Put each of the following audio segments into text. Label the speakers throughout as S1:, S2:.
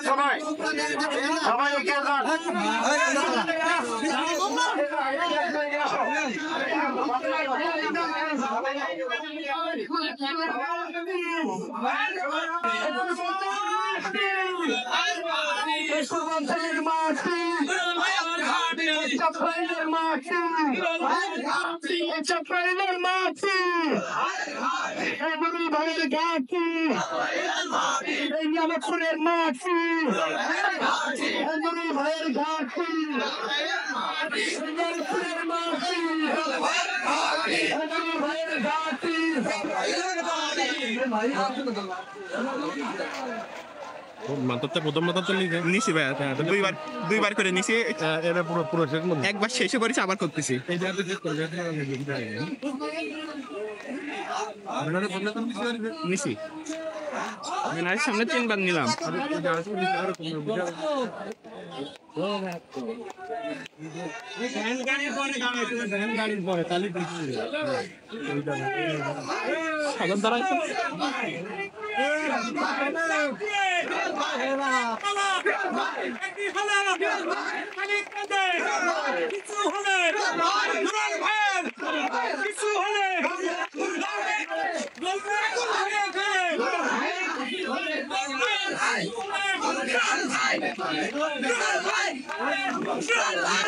S1: সবাই সবাই এগিয়ে যান। ভাইয়ের ঘাটি ফুলের মাটি ভাইয়ের ঘাটি ফুলের মাটি ভাইয়ের ঘাটি দুইবার করে নিছি, একবার শেষে করেছি আবার করতেছি। নিছি সামনে 3 বার নিলাম।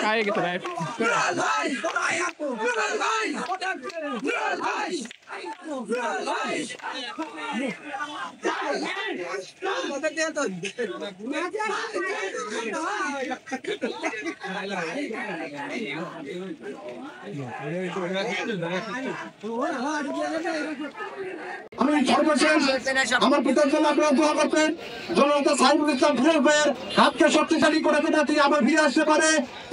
S1: খাই গেছে ভাই আমি সর্বশেষ আমার পিতার জন্য আপনারা দোয়া করবেন। জনতা সাইফুল ইসলাম ফিরোজের হাতকে শক্তিশালী করে যাতে আবার ফিরে আসতে পারে,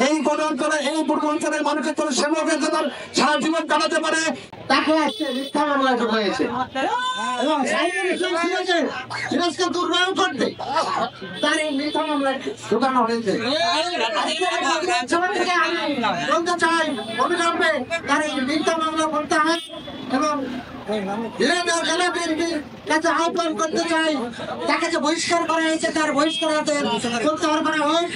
S1: এই কোন অঞ্চলে এই পূর্ব অঞ্চলের মানুষের জন্য সেবকের জন্য সারা জীবন কাটাতে পারে। তাকে আজকে মিথ্যা মামলা হয়েছে এবং সাইফুল ইসলাম ফিরোজকে দুর্বল করতে তার এই মিথ্যা মামলায় ঢোকানো হয়েছে। বলতে চাই অবিলম্বে তার এই মিথ্যা মামলা করতে হয় এবং আহ্বান করতে চাই তাকে যে বহিষ্কার করা হয়েছে তার বহিষ্কার প্রত্যাহার করা হয়।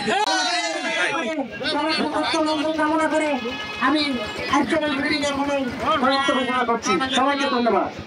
S1: কামনা করে আমি বক্তব্য করছি। সবাইকে ধন্যবাদ।